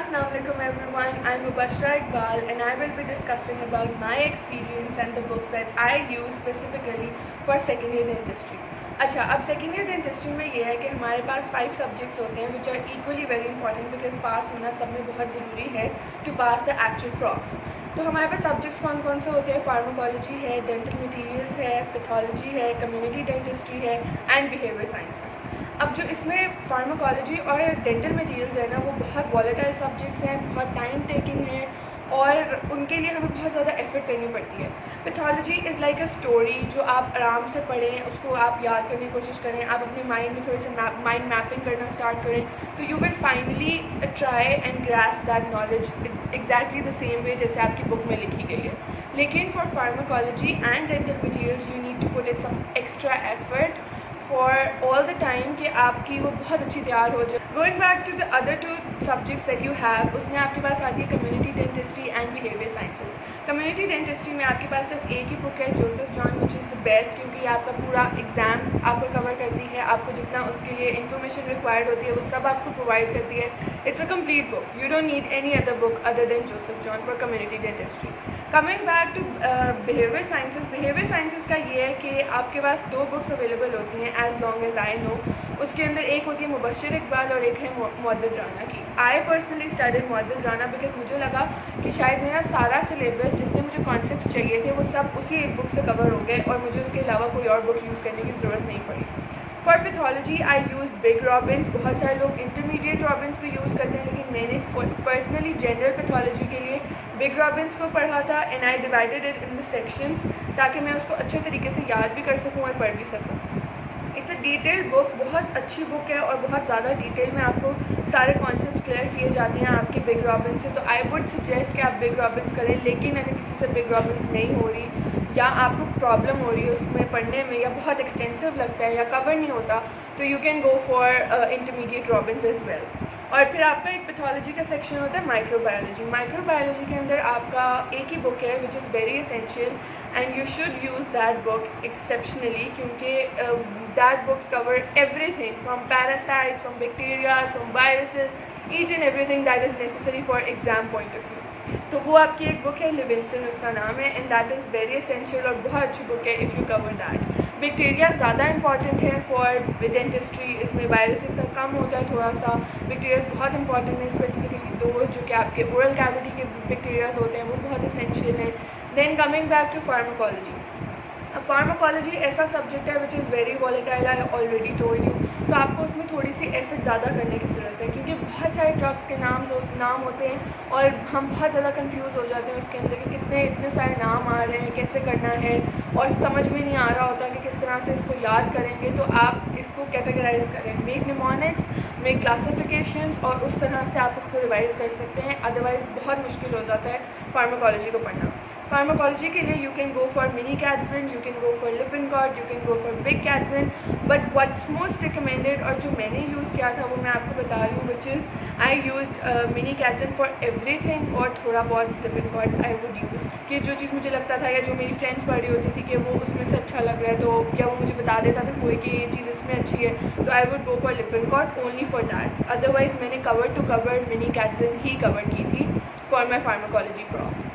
Assalamualaikum everyone. I'm Mubashra Iqbal and I will be discussing about my experience and the books that I use specifically for second year dentistry. अच्छा, अब second year dentistry में ये है कि हमारे पास 5 subjects होते हैं which are equally very important because pass होना सब में बहुत ज़रूरी है to pass the actual prof. तो हमारे पास सब्जेक्ट्स कौन कौन से होते हैं? फार्माकोलॉजी है, डेंटल मटीरियल्स है, पैथोलॉजी है, कम्युनिटी डेंटिस्ट्री है एंड बिहेवियर साइंसेस. अब जो इसमें फार्माकोलॉजी और डेंटल मटीरियल्स है ना, वो बहुत वॉलेटाइल सब्जेक्ट्स हैं, बहुत टाइम टेकिंग हैं और उनके लिए हमें बहुत ज़्यादा एफर्ट करनी पड़ती है. Pathology is like a story जो आप आराम से पढ़ें, उसको आप याद करने की कोशिश करें, आप अपने माइंड में थोड़े से माइंड मैपिंग करना स्टार्ट करें, तो you will finally try and grasp that knowledge exactly the same way जैसे आपकी बुक में लिखी गई है. लेकिन for pharmacology and dental materials you need to put it some extra effort for all the time कि आपकी वो बहुत अच्छी तैयार हो जाए. Going back to the other 2 subjects that you have, उसमें आपके पास आती है community dentistry and behaviour sciences. Community dentistry में आपके पास सिर्फ एक ही बुक है, Joseph John, which is the best, क्योंकि आपका पूरा एग्ज़ाम आपको कवर करती है. आपको जितना उसके लिए इन्फॉर्मेशन रिक्वायर्ड होती है वो सब आपको प्रोवाइड करती है. It's a complete book. You don't need any other book other than Joseph John for community dentistry. Coming back to behaviour sciences, behaviour sciences का ये है कि आपके पास 2 बुक्स अवेलेबल होती हैं as long as I know. उसके अंदर एक होती है मुबशर इकबाल और एक है मुअद्दद राना की. आई पर्सनली स्टडीड मुअद्दद राना बिकॉज मुझे लगा कि शायद मेरा सारा सिलेबस जितने मुझे कॉन्सेप्ट चाहिए थे वो सब उसी एक बुक से कवर हो गए और मुझे उसके अलावा कोई और बुक यूज़ करने की ज़रूरत नहीं पड़ी. For pathology I use big Robins. बहुत सारे लोग इंटरमीडिएट रॉबिन्स भी यूज़ करते हैं, लेकिन मैंने पर्सनली जनरल पैथोलॉजी के लिए बिग रॉबिन्स को पढ़ा था and I divided it in the sections ताकि मैं उसको अच्छे तरीके से याद भी कर सकूँ और पढ़ भी सकूँ. इट्स अ डिटेल्ड बुक, बहुत अच्छी बुक है और बहुत ज़्यादा डिटेल में आपको सारे कॉन्सेप्ट क्लियर किए जाते हैं आपके बिग रॉबिन्स से. तो आई वुड सजेस्ट कि आप बिग रॉबिन्स करें, लेकिन अगर किसी से बिग रॉबिन्स नहीं हो रही या आपको प्रॉब्लम हो रही है उसमें पढ़ने में या बहुत एक्सटेंसिव लगता है या कवर नहीं होता, तो you can go for intermediate Robbins as well. और फिर आपका एक पैथोलॉजी का सेक्शन होता है माइक्रोबायोलॉजी. माइक्रोबायोलॉजी के अंदर आपका एक ही बुक है which is very essential and you should use that book exceptionally, क्योंकि that books cover everything from parasite, from bacterias, from viruses, each and everything that is necessary for exam point of view. तो वो आपकी एक book है, Livingstone उसका नाम है, and that is very essential और बहुत अच्छी बुक है if you cover that. Bacteria ज़्यादा इंपॉर्टेंट है फॉर डेंटिस्ट्री. इसमें वायरसेस का कम होता है थोड़ा सा. बैक्टीरियाज बहुत इंपॉर्टेंट है, स्पेसिफिकली दोज जो कि आपके ओरल कैविटी के बैक्टीरियाज होते हैं वो बहुत एसेंशियल हैं. Then coming back to pharmacology. अब फार्माकोलॉजी ऐसा सब्जेक्ट है which is very volatile, I already told you. तो आपको उसमें थोड़ी सी एफर्ट ज़्यादा करने की ज़रूरत है, क्योंकि बहुत सारे ड्रग्स के नाम होते हैं और हम बहुत ज़्यादा कंफ्यूज हो जाते हैं उसके अंदर कि इतने सारे नाम आ रहे हैं, कैसे करना है, और समझ में नहीं आ रहा होता कि किस तरह से इसको याद करेंगे. तो आप इसको कैटेगराइज करें, मेक निमोनिक्स, मेक क्लासिफिकेशंस, और उस तरह से आप उसको रिवाइज कर सकते हैं. अदरवाइज़ बहुत मुश्किल हो जाता है फार्माकोलॉजी को पढ़ना. फार्माकोलॉजी के लिए you can go for mini Katzung, you can go for Lippincott, you can go for big Katzung, but what's most recommended और जो मैंने यूज़ किया था वो मैं आपको बता रही हूँ, which is I used mini Katzung for everything और थोड़ा बहुत लिपिनकॉर्ड आई वुड यूज़. कि जो चीज़ मुझे लगता था या जो मेरी फ्रेंड्स पढ़ रही होती थी कि वो उसमें से अच्छा लग रहा है, तो या वो मुझे बता देता था कोई कि ये चीज़ इसमें अच्छी है, तो I would go for Lippincott only for that. Otherwise मैंने cover to cover mini Katzung ही कवर की थी for my pharmacology prof.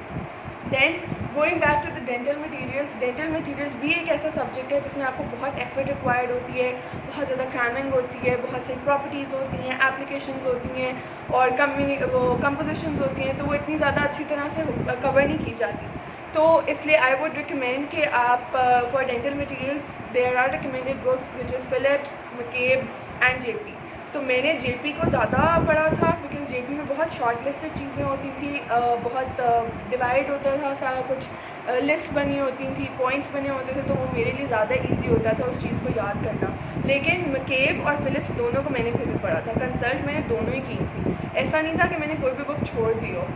Then going back to the dental materials. Dental materials भी एक ऐसा सब्जेक्ट है जिसमें आपको बहुत एफर्ट रिक्वायर्ड होती है, बहुत ज़्यादा क्रैमिंग होती है, बहुत सारी प्रॉपर्टीज़ होती हैं, एप्लीकेशंस होती हैं और कंपोजिशंस होती हैं, तो वो इतनी ज़्यादा अच्छी तरह से कवर नहीं की जाती. तो इसलिए आई वुड रिकमेंड कि आप for dental materials there are recommended books which is Phillips, McCabe and JP. तो मैंने जेपी को ज़्यादा पढ़ा था बिकॉज जेपी में बहुत शॉर्ट लिस्टेड चीज़ें होती थी, बहुत डिवाइड होता था सारा कुछ, लिस्ट बनी होती थी, पॉइंट्स बने होते थे, तो वो मेरे लिए ज़्यादा इजी होता था उस चीज़ को याद करना. लेकिन मैकेब और फिलिप्स दोनों को मैंने फिर भी पढ़ा था. कंसल्ट मैंने दोनों ही की थी. ऐसा नहीं था कि मैंने कोई भी बुक छोड़ दी हो,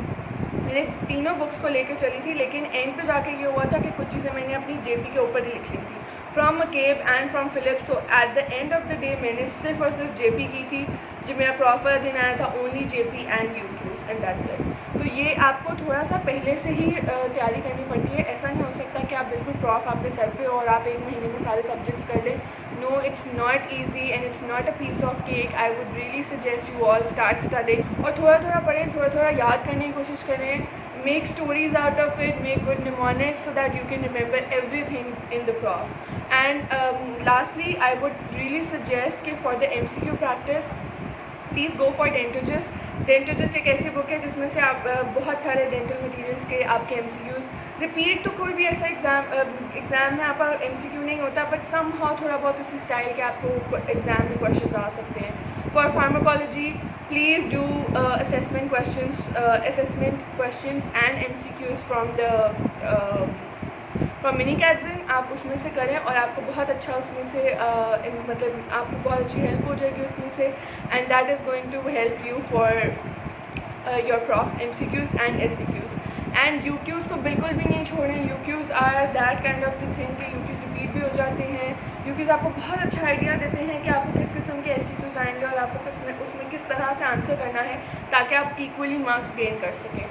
मैंने तीनों बुक्स को लेकर चली थी. लेकिन एंड पे जाके ये हुआ था कि कुछ चीज़ें मैंने अपनी जेपी के ऊपर ही लिख ली थी फ्रॉम मैकेब एंड फ्रॉम फिलिप्स. तो at the end of the day मैंने सिर्फ और सिर्फ जेपी की थी. जब मेरा प्रॉपर दिन आया था only JP and YouTube and that's it. तो ये आपको थोड़ा सा पहले से ही तैयारी करनी पड़ती है. ऐसा नहीं हो सकता कि आप बिल्कुल प्रॉफ आपके सर पे हो और आप एक महीने में सारे सब्जेक्ट्स कर लें. No, it's not easy and it's not a piece of cake. I would really suggest you all start studying. اور تھوڑا تھوڑا پڑھیں, تھوڑا تھوڑا یاد کرنے کی کوشش کریں. Make stories out of it, make good mnemonics so that you can remember everything in the prof. And lastly, I would really suggest کہ for the MCQ practice, please go for Dentogist. Dentogist ایک ایسی بک ہے جس میں سے آپ بہت سارے ڈینٹل مٹیریلس کے آپ کے MCQs ریپیٹ تو کوئی بھی ایسا ایگزام میں آپ کا MCQ نہیں ہوتا, بٹ سم ہاؤ تھوڑا بہت اسی اسٹائل کے آپ کو ایگزام میں کویشچنز آ سکتے ہیں. For pharmacology please do assessment questions and MCQs from mini Katzung. آپ اس میں سے کریں اور آپ کو بہت اچھا اس میں سے مطلب آپ کو بہت اچھی ہیلپ ہو جائے گی اس میں سے, and that is going to help you for your prof MCQs and SCQs. And UQs کو بالکل بھی نہیں چھوڑیں. UQs are that kind of the thing کہ UQs ریپیٹ بھی ہو جاتے ہیں. UQs آپ کو بہت اچھا آئیڈیا دیتے ہیں کہ آپ کو کس قسم کے SCQs آئیں گے اور آپ کو اس میں کس طرح سے آنسر کرنا ہے تاکہ آپ ایکولی مارکس گین کر سکیں.